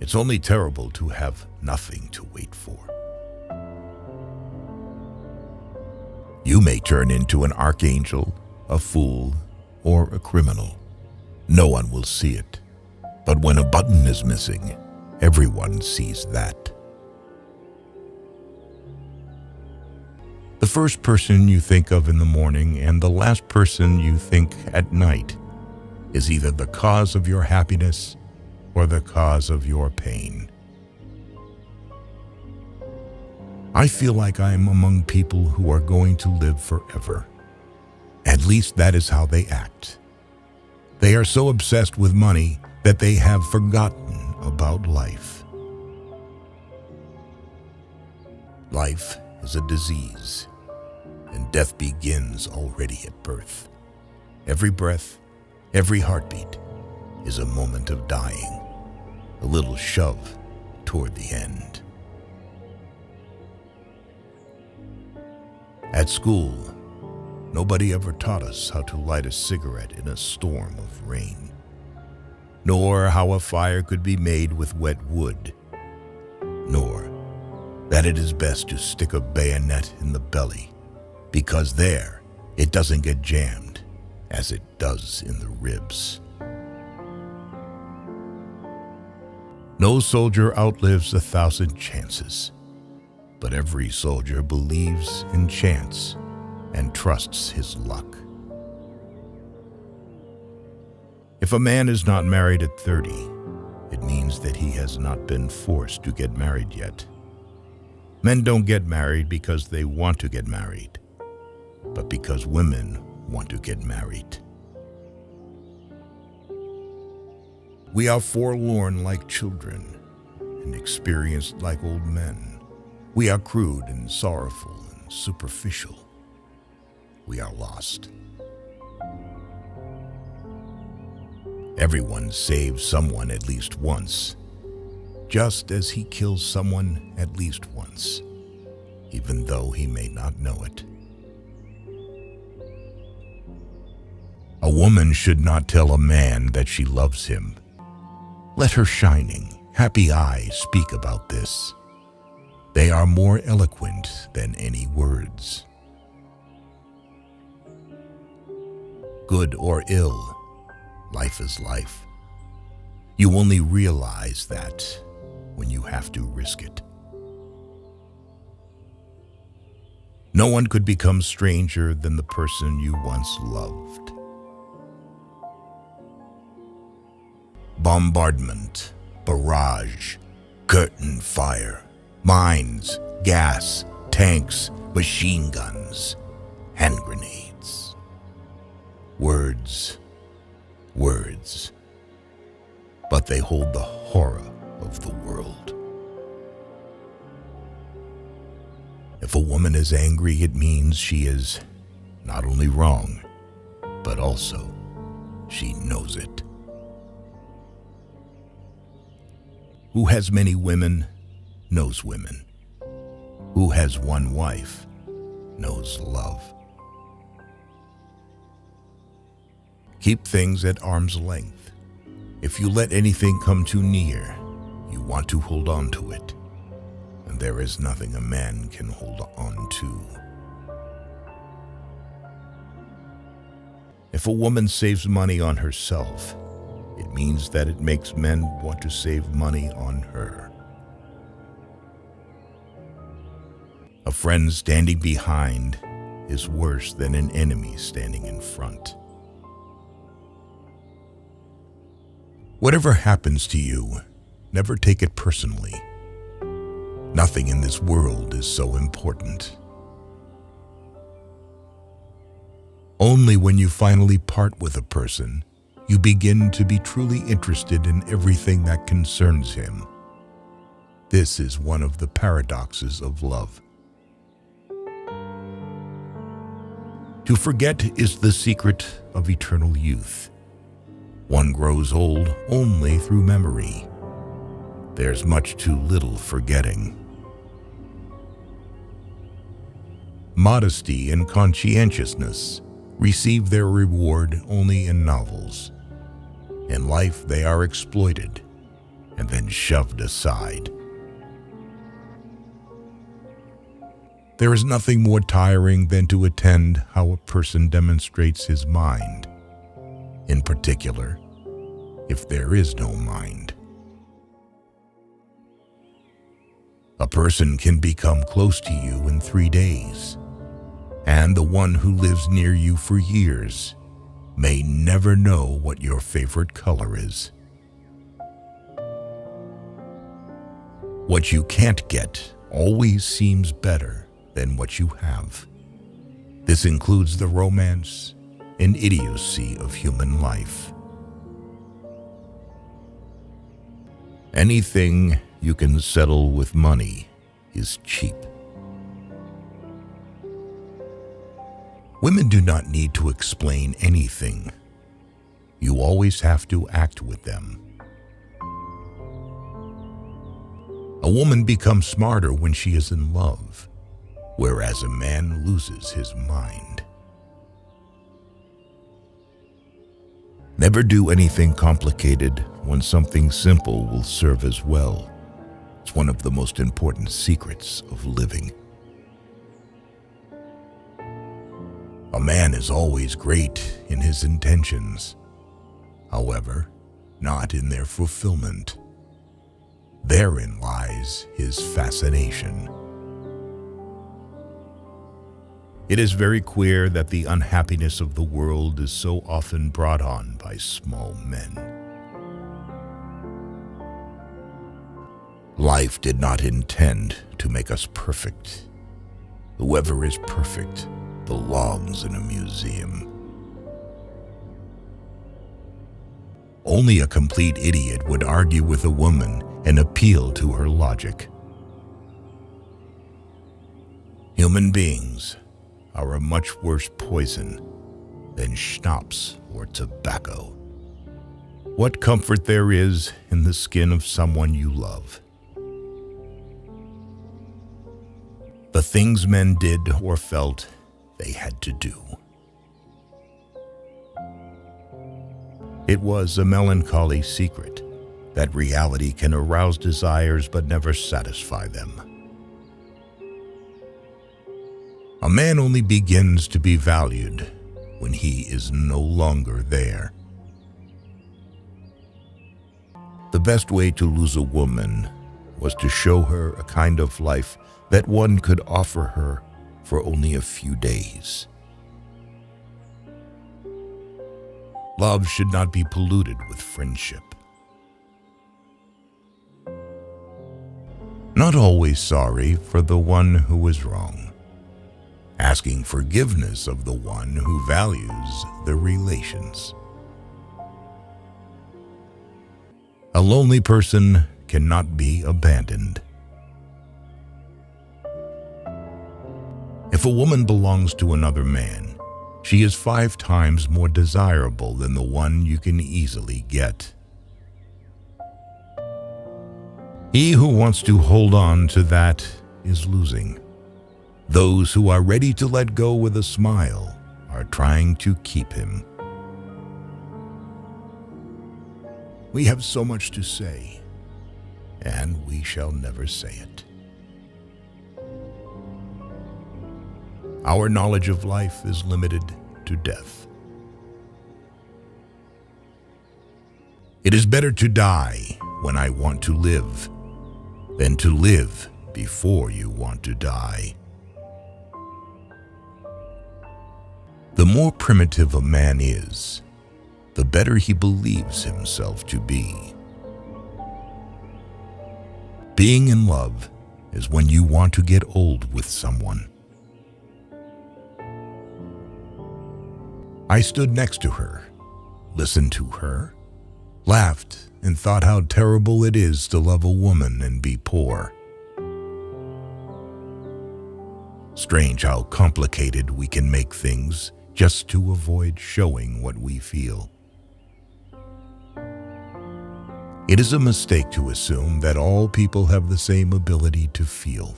It's only terrible to have nothing to wait for. You may turn into an archangel, a fool, or a criminal. No one will see it. But when a button is missing, everyone sees that. The first person you think of in the morning and the last person you think at night is either the cause of your happiness or the cause of your pain. I feel like I am among people who are going to live forever. At least that is how they act. They are so obsessed with money that they have forgotten about life. Life is a disease, and death begins already at birth. Every breath, every heartbeat is a moment of dying, a little shove toward the end. At school, nobody ever taught us how to light a cigarette in a storm of rain, nor how a fire could be made with wet wood, nor that it is best to stick a bayonet in the belly, because there it doesn't get jammed as it does in the ribs. No soldier outlives 1,000 chances, but every soldier believes in chance and trusts his luck. If a man is not married at 30, it means that he has not been forced to get married yet. Men don't get married because they want to get married, but because women want to get married. We are forlorn like children and experienced like old men. We are crude and sorrowful and superficial. We are lost. Everyone saves someone at least once, just as he kills someone at least once, even though he may not know it. A woman should not tell a man that she loves him. Let her shining, happy eyes speak about this. They are more eloquent than any words. Good or ill, life is life. You only realize that when you have to risk it. No one could become stranger than the person you once loved. Bombardment, barrage, curtain fire, mines, gas, tanks, machine guns, hand grenades. Words, words, but they hold the horror of the world. If a woman is angry, it means she is not only wrong, but also she knows it. Who has many women knows women. Who has one wife knows love. Keep things at arm's length. If you let anything come too near, you want to hold on to it. And there is nothing a man can hold on to. If a woman saves money on herself, it means that it makes men want to save money on her. A friend standing behind is worse than an enemy standing in front. Whatever happens to you, never take it personally. Nothing in this world is so important. Only when you finally part with a person, you begin to be truly interested in everything that concerns him. This is one of the paradoxes of love. To forget is the secret of eternal youth. One grows old only through memory. There's much too little forgetting. Modesty and conscientiousness receive their reward only in novels. In life, they are exploited. and then shoved aside. There is nothing more tiring than to attend how a person demonstrates his mind, in particular, if there is no mind. A person can become close to you in 3 days, and the one who lives near you for years may never know what your favorite color is. What you can't get always seems better than what you have. This includes the romance and idiocy of human life. Anything you can settle with money is cheap. Women do not need to explain anything. You always have to act with them. A woman becomes smarter when she is in love, whereas a man loses his mind. Never do anything complicated when something simple will serve as well. It's one of the most important secrets of living. A man is always great in his intentions, however, not in their fulfillment. Therein lies his fascination. It is very queer that the unhappiness of the world is so often brought on by small men. Life did not intend to make us perfect. Whoever is perfect belongs in a museum. Only a complete idiot would argue with a woman and appeal to her logic. Human beings are a much worse poison than schnapps or tobacco. What comfort there is in the skin of someone you love. The things men did or felt they had to do. It was a melancholy secret that reality can arouse desires but never satisfy them. A man only begins to be valued when he is no longer there. The best way to lose a woman was to show her a kind of life that one could offer her for only a few days. Love should not be polluted with friendship. Not always sorry for the one who was wrong. Asking forgiveness of the one who values the relations. A lonely person cannot be abandoned. If a woman belongs to another man, she is 5 times more desirable than the one you can easily get. He who wants to hold on to that is losing. Those who are ready to let go with a smile are trying to keep him. We have so much to say, and we shall never say it. Our knowledge of life is limited to death. It is better to die when I want to live than to live before you want to die. The more primitive a man is, the better he believes himself to be. Being in love is when you want to get old with someone. I stood next to her, listened to her, laughed, and thought how terrible it is to love a woman and be poor. Strange how complicated we can make things just to avoid showing what we feel. It is a mistake to assume that all people have the same ability to feel.